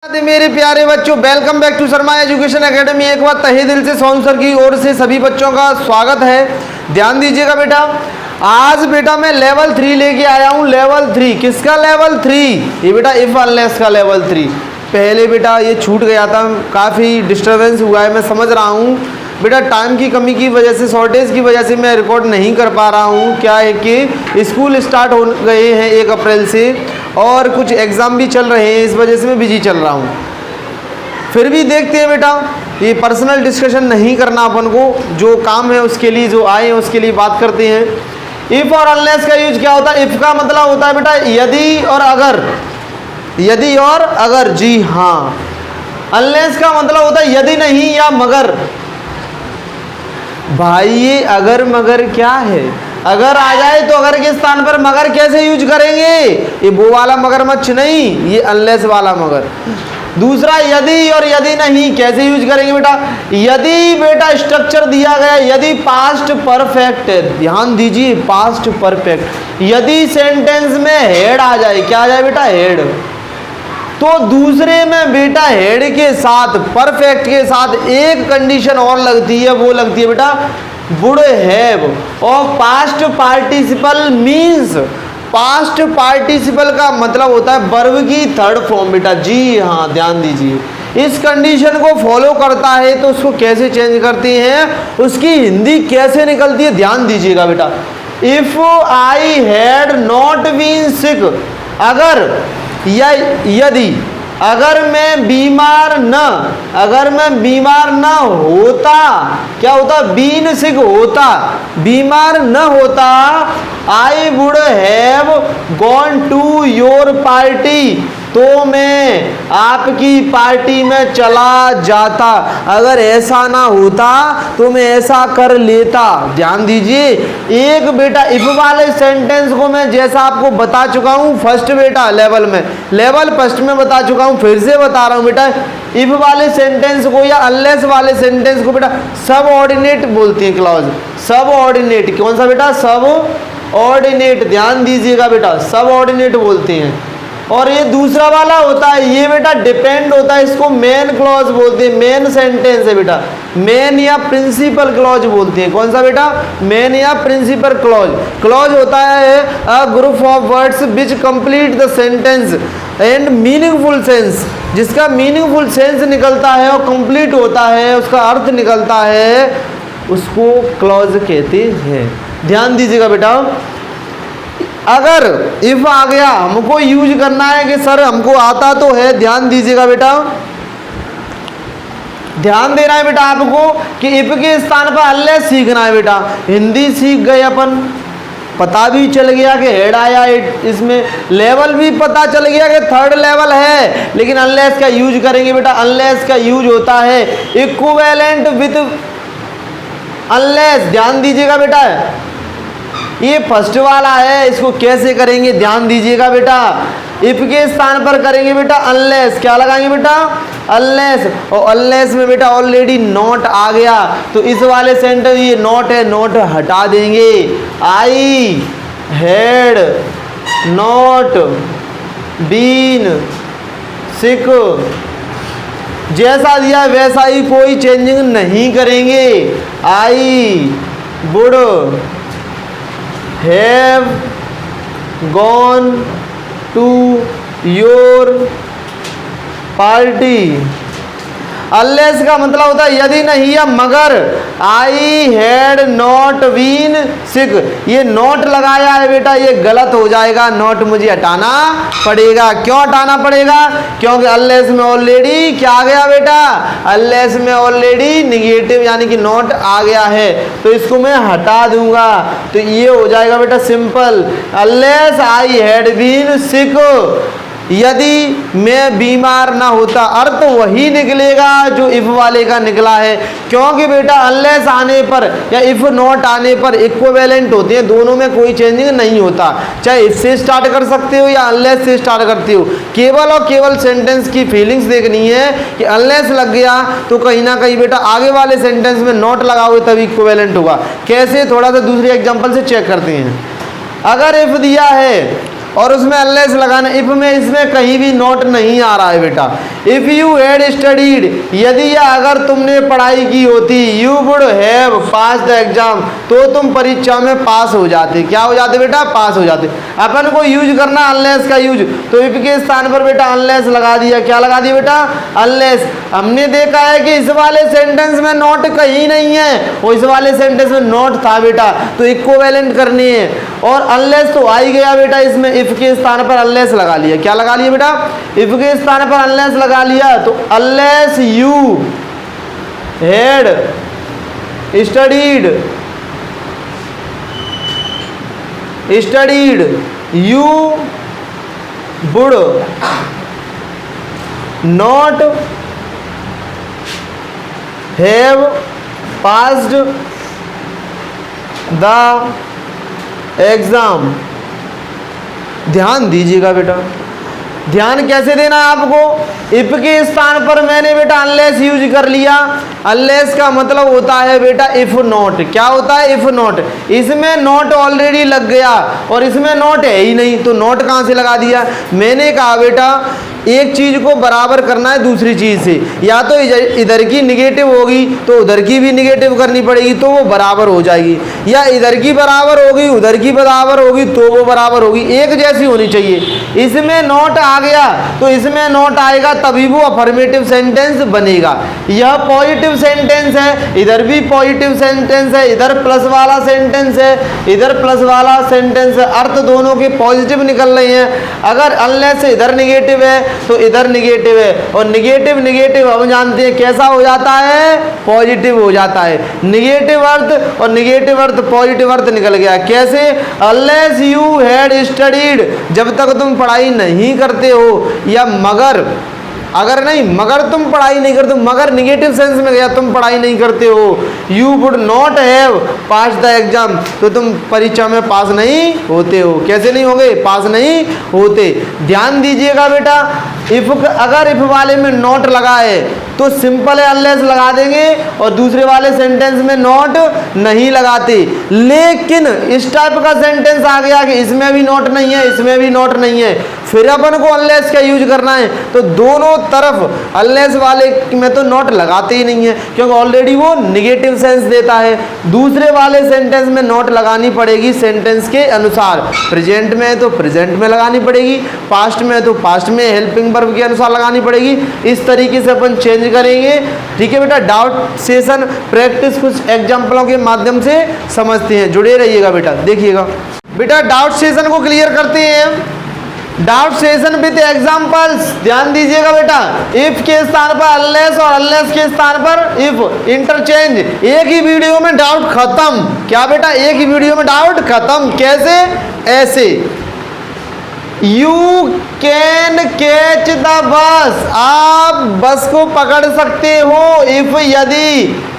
मेरे प्यारे बच्चों, welcome back to Sharma education academy. एक बार तहे दिल से सोनू सर की ओर से सभी बच्चों का स्वागत है। ध्यान दीजिएगा बेटा, आज बेटा मैं लेवल 3 लेके आया हूँ। लेवल 3 किसका? लेवल 3 ये बेटा इफ अनलेस का लेवल 3। पहले बेटा ये छूट गया था, काफ़ी डिस्टर्बेंस हुआ है, मैं समझ रहा हूँ बेटा। टाइम की कमी की वजह से, शॉर्टेज की वजह से मैं रिकॉर्ड नहीं कर पा रहा हूँ। क्या है कि स्कूल स्टार्ट हो गए हैं 1 अप्रैल से और कुछ एग्ज़ाम भी चल रहे हैं, इस वजह से मैं बिजी चल रहा हूँ। फिर भी देखते हैं बेटा, ये पर्सनल डिस्कशन नहीं करना अपन को, जो काम है उसके लिए, जो आए हैं उसके लिए बात करते हैं। इफ़ और अनलेस का यूज क्या होता है? इफ़ का मतलब होता है बेटा यदि और अगर, यदि और अगर, जी हाँ। अनलेस का मतलब होता है यदि नहीं या मगर। भाई ये अगर मगर क्या है? अगर आ जाए तो अगर के स्थान पर मगर कैसे यूज करेंगे? ये वो वाला मगरमच्छ नहीं, ये अनलेस वाला मगर। दूसरा यदि और यदि नहीं कैसे यूज करेंगे बेटा? यदि बेटा स्ट्रक्चर दिया गया, यदि पास्ट परफेक्ट है, ध्यान दीजिए पास्ट परफेक्ट। यदि सेंटेंस में हेड आ जाए, क्या आ जाए बेटा? हेड। तो दूसरे में बेटा हेड के साथ, परफेक्ट के साथ एक कंडीशन और लगती है, वो लगती है बेटा वुड हैव। और past participle means, past participle का मतलब होता है वर्ब की थर्ड फॉर्म बेटा। जी हाँ, ध्यान दीजिए। इस कंडीशन को फॉलो करता है तो उसको कैसे चेंज करते हैं, उसकी हिंदी कैसे निकलती है, ध्यान दीजिएगा बेटा। If I had not been sick, अगर या यदि, अगर मैं बीमार न, अगर मैं बीमार न होता, क्या होता? बीन सिक होता, बीमार न होता, I would have gone to your party, तो मैं आपकी पार्टी में चला जाता। अगर ऐसा ना होता तो मैं ऐसा कर लेता। ध्यान दीजिए, एक बेटा इफ वाले सेंटेंस को मैं जैसा आपको बता चुका हूँ फर्स्ट बेटा लेवल में, लेवल फर्स्ट में बता चुका हूँ, फिर से बता रहा हूँ बेटा। इफ वाले सेंटेंस को या अनलेस वाले सेंटेंस को बेटा सब ऑर्डिनेट बोलते हैं क्लॉज। सब ऑर्डिनेट कौन सा बेटा? सब ऑर्डिनेट। ध्यान दीजिएगा बेटा, सब ऑर्डिनेट बोलते हैं। और ये दूसरा वाला होता है, ये बेटा डिपेंड होता है, इसको मेन क्लॉज बोलते हैं। मेन सेंटेंस है बेटा, मेन या प्रिंसिपल क्लॉज बोलते हैं। कौन सा बेटा? मेन या प्रिंसिपल क्लॉज। क्लॉज होता है a group of words which complete the sentence and meaningful sense, जिसका मीनिंगफुल सेंस निकलता है और कंप्लीट होता है, उसका अर्थ निकलता है, उसको क्लॉज कहते हैं। ध्यान दीजिएगा बेटा। अगर इफ आ गया, हमको यूज करना है कि सर हमको आता तो है, ध्यान दीजिएगा बेटा, ध्यान देना है बेटा आपको कि इफ के स्थान पर अनलेस सीखना है बेटा। हिंदी सीख गए अपन, पता भी चल गया कि हेड आया, इसमें लेवल भी पता चल गया कि थर्ड लेवल है, लेकिन अनलेस का यूज करेंगे बेटा। अनलेस का यूज होता है इक्विवेलेंट विद अनलेस। ध्यान दीजिएगा बेटा, ये फर्स्ट वाला है, इसको कैसे करेंगे ध्यान दीजिएगा बेटा। इफ के स्थान पर करेंगे बेटा अनलेस, क्या लगाएंगे बेटा? अनलेस। और अनलेस में बेटा ऑलरेडी नॉट आ गया, तो इस वाले सेंटेंस ये नॉट है, नॉट हटा देंगे। आई हैड नॉट बीन सिक, जैसा दिया वैसा ही, कोई चेंजिंग नहीं करेंगे। I would have gone to your party। Unless का मतलब होता है यदि नहीं या मगर। आई हैड नॉट बीन सिक, ये नॉट लगाया है बेटा, ये गलत हो जाएगा, नॉट मुझे हटाना पड़ेगा। क्यों हटाना पड़ेगा? क्योंकि अनलेस में ऑलरेडी क्या आ गया बेटा? अनलेस में ऑलरेडी निगेटिव यानी कि नॉट आ गया है, तो इसको मैं हटा दूंगा। तो ये हो जाएगा बेटा simple, unless I had been sick, यदि मैं बीमार ना होता। अर्थ वही निकलेगा जो इफ वाले का निकला है, क्योंकि बेटा अनलेस आने पर या इफ नॉट आने पर इक्विवेलेंट होते हैं, दोनों में कोई चेंजिंग नहीं होता। चाहे इससे स्टार्ट कर सकते हो या अनलेस से स्टार्ट करते हो, केवल और केवल सेंटेंस की फीलिंग्स देखनी है कि अनलेस लग गया तो कहीं ना कहीं बेटा आगे वाले सेंटेंस में नॉट लगाओगे तभी इक्विवेलेंट होगा। कैसे? थोड़ा सा दूसरे एग्जाम्पल से चेक करते हैं। अगर इफ दिया है और उसमें अनलेस लगाना। इफ में इसमें कहीं भी नॉट नहीं आ रहा है बेटा। इफ यू हैड स्टडीड, यदि या अगर तुमने पढ़ाई की होती, you would have pass the exam, तो तुम परीक्षा में पास हो जाते। क्या हो जाते बेटा? पास हो जाते। अपन को यूज करना अनलेस का यूज, तो इफ के स्थान पर बेटा अनलेस लगा दिया। क्या लगा दिया बेटा? अनलेस। हमने देखा है कि इस वाले सेंटेंस में नॉट कहीं नहीं है और इस वाले सेंटेंस में नॉट था बेटा, तो इक्विवेलेंट करनी है। और अनलेस तो आ ही गया बेटा इसमें, इफ के स्थान पर अनलेस लगा लिया। क्या लगा लिया बेटा? इफ के स्थान पर अनलेस लगा लिया, तो unless you had studied you would not have passed the exam. ध्यान दीजिएगा बेटा, ध्यान कैसे देना है आपको? इफ के स्थान पर मैंने बेटा अनलेस यूज कर लिया। अनलेस का मतलब होता है बेटा इफ नॉट। क्या होता है? If not. इसमें नॉट ऑलरेडी लग गया और इसमें नॉट है ही नहीं, तो नॉट कहां से लगा दिया? मैंने कहा बेटा एक चीज को बराबर करना है दूसरी चीज से, या तो इधर की निगेटिव होगी तो उधर की भी निगेटिव करनी पड़ेगी, तो वो बराबर हो जाएगी, या इधर की बराबर होगी उधर की बराबर होगी तो वो बराबर होगी, एक जैसी होनी चाहिए। इसमें नॉट आ गया तो इसमें नॉट आएगा, तभी वो अफर्मेटिव सेंटेंस बनेगा। यह पॉजिटिव सेंटेंस है, इधर भी पॉजिटिव सेंटेंस है, इधर प्लस वाला सेंटेंस है, इधर प्लस वाला सेंटेंस है, अर्थ दोनों के पॉजिटिव निकल रहे हैं। अगर अनलेस इधर निगेटिव है तो इधर निगेटिव है, और निगेटिव निगेटिव हम जानते हैं कैसा हो जाता है? पॉजिटिव हो जाता है। निगेटिव अर्थ और निगेटिव अर्थ पॉजिटिव अर्थ निकल गया। कैसे? अनलेस यू हैड स्टडीड, जब तक तुम पढ़ाई नहीं करते हो, या मगर, अगर नहीं मगर तुम पढ़ाई नहीं करते, मगर निगेटिव सेंस में गया, तुम पढ़ाई नहीं करते हो। You would not have pass the exam, तो तुम परीक्षा में पास नहीं होते हो। कैसे नहीं होंगे? पास नहीं होते। ध्यान दीजिएगा बेटा, इफ अगर इफ वाले में नॉट लगा है तो सिंपल है अनलेस लगा देंगे, और दूसरे वाले सेंटेंस में नॉट नहीं लगाते। लेकिन इस टाइप का सेंटेंस आ गया कि इसमें भी नॉट नहीं है इसमें भी नॉट नहीं है, फिर अपन को अनलेस का यूज करना है, तो दोनों तरफ अनलेस वाले में तो नॉट लगाते ही नहीं है, क्योंकि ऑलरेडी वो निगेटिव सेंस देता है। दूसरे वाले सेंटेंस में नॉट लगानी पड़ेगी सेंटेंस के अनुसार। प्रेजेंट में है तो प्रेजेंट में लगानी पड़ेगी, पास्ट में है तो पास्ट में हेल्पिंग वर्ब के अनुसार लगानी पड़ेगी। इस तरीके से अपन चेंज करेंगे। ठीक है बेटा, डाउट सेशन प्रैक्टिस कुछ एग्जाम्पलों के माध्यम से समझते हैं। जुड़े रहिएगा बेटा, देखिएगा बेटा डाउट सेशन को क्लियर करते हैं। Doubt session with examples. ध्यान दीजिएगा बेटा, इफ के स्थान पर अनलेस और अनलेस के स्थान पर इफ, इंटरचेंज। एक ही वीडियो में डाउट खत्म। क्या बेटा? एक ही वीडियो में डाउट खत्म। कैसे? ऐसे, यू कैन कैच द बस, आप बस को पकड़ सकते हो। इफ, यदि,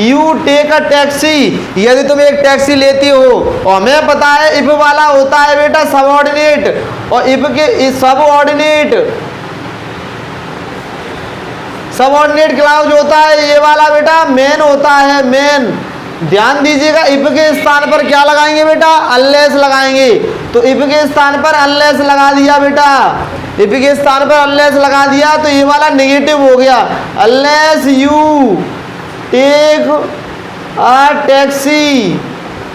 यू टेक अ टैक्सी, यदि तुम एक टैक्सी लेती हो। और हमें पता है इफ वाला होता है बेटा सबऑर्डिनेट, और इफ के सबऑर्डिनेट क्लाउज होता है ये वाला बेटा मेन होता है, मेन। ध्यान दीजिएगा, इफ के स्थान पर क्या लगाएंगे बेटा? अनलेस लगाएंगे। तो इफ के स्थान पर अनलेस लगा दिया बेटा, इफ के स्थान पर अनलेस लगा दिया तो ये वाला नेगेटिव हो गया। Unless you take a taxi,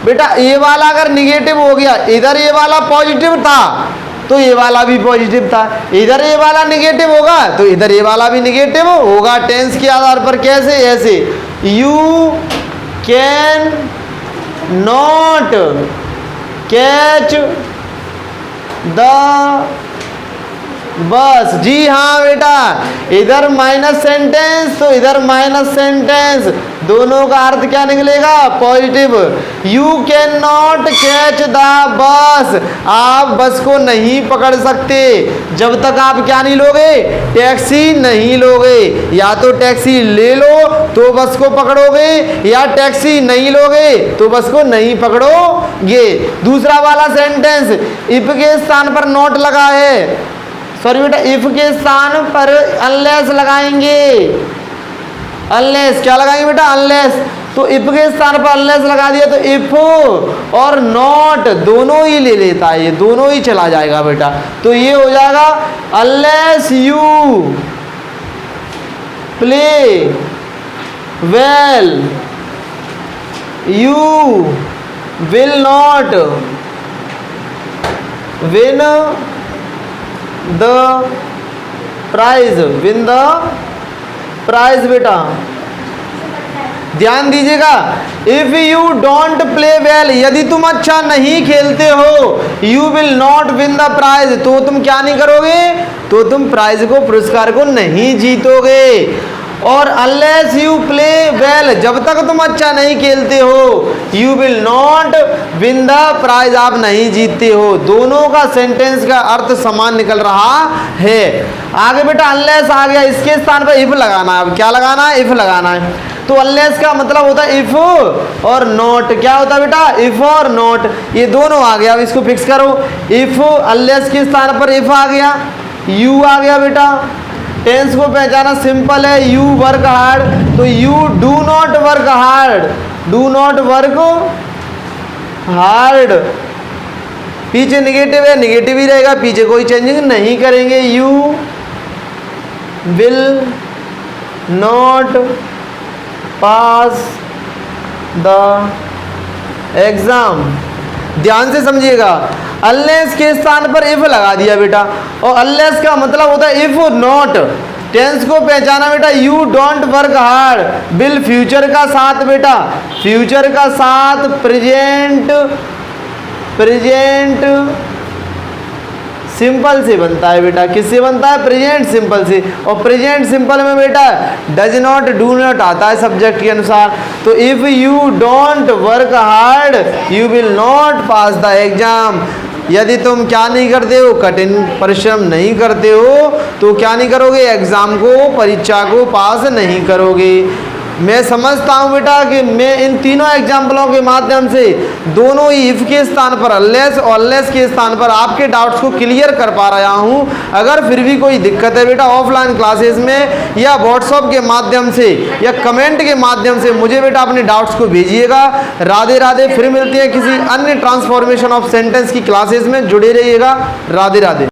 बेटा ये वाला अगर निगेटिव हो गया, इधर ये वाला पॉजिटिव था तो ये वाला भी पॉजिटिव था, इधर ये वाला निगेटिव होगा तो इधर ये वाला भी निगेटिव होगा। टेंस के आधार पर कैसे? ऐसे, you can not catch the bus. जी हाँ बेटा, इधर माइनस सेंटेंस तो इधर माइनस सेंटेंस, दोनों का अर्थ क्या निकलेगा? Positive. You can not catch the बस, आप बस को नहीं पकड़ सकते जब तक आप क्या नहीं लोगे? टैक्सी नहीं लोगे। या तो टैक्सी ले लो तो बस को पकड़ोगे, या टैक्सी नहीं लोगे तो बस को नहीं पकड़ोगे। दूसरा वाला सेंटेंस, इफ के स्थान पर नॉट लगा है, सॉरी बेटा, इफ के स्थान पर अनलेस लगाएंगे। अनलेस क्या लगाएंगे बेटा? अनलेस। तो इफ के स्थान पर अनलेस लगा दिया तो इफ और नॉट दोनों ही ले लेता है, ये दोनों ही चला जाएगा बेटा। तो ये हो जाएगा unless you play well you will not win the prize, win the prize बेटा। ध्यान दीजिएगा, if you don't play well, यदि तुम अच्छा नहीं खेलते हो, you will not win the prize, तो तुम क्या नहीं करोगे, तो तुम प्राइज को, पुरस्कार को नहीं जीतोगे। और अनलेस यू प्ले वेल, जब तक तुम अच्छा नहीं खेलते हो, you will not win the prize, आप नहीं जीतते हो। दोनों का सेंटेंस का अर्थ समान निकल रहा है। आगे बेटा अनलेस आ गया, इसके स्थान पर इफ लगाना है। अब क्या लगाना है, इफ लगाना है। तो अनलेस का मतलब होता है इफ और नॉट। क्या होता है बेटा, इफ और नॉट, ये दोनों आ गया। अब इसको फिक्स करो, इफ अनलेस के स्थान पर इफ आ गया, यू आ गया बेटा। टेंस को पहचाना सिंपल है, यू वर्क हार्ड, तो you do not work hard, do not work hard. पीछे निगेटिव है, निगेटिव ही रहेगा, पीछे कोई चेंजिंग नहीं करेंगे। You will not pass the exam. ध्यान से समझिएगा, अनलेस के स्थान पर इफ लगा दिया बेटा, और अनलेस का मतलब होता है इफ नॉट। टेंस को पहचाना बेटा, you don't work hard, will future का साथ बेटा, फ्यूचर का साथ प्रेजेंट, प्रेजेंट सिंपल से बनता है बेटा। किससे बनता है, प्रेजेंट सिंपल से। और प्रेजेंट सिंपल में बेटा डज नॉट, डू नॉट आता है सब्जेक्ट के अनुसार। तो if you don't work hard you will not pass the exam, यदि तुम क्या नहीं करते हो, कठिन परिश्रम नहीं करते हो, तो क्या नहीं करोगे, एग्जाम को, परीक्षा को पास नहीं करोगे। मैं समझता हूँ बेटा कि मैं इन तीनों एग्जाम्पलों के माध्यम से दोनों ही इफ के स्थान पर अनलेस और अनलेस के स्थान पर आपके डाउट्स को क्लियर कर पा रहा हूँ। अगर फिर भी कोई दिक्कत है बेटा ऑफलाइन क्लासेस में या व्हाट्सएप के माध्यम से या कमेंट के माध्यम से मुझे बेटा अपने डाउट्स को भेजिएगा। राधे राधे, फिर मिलती है किसी अन्य ट्रांसफॉर्मेशन ऑफ सेंटेंस की क्लासेस में, जुड़े रहिएगा। राधे राधे।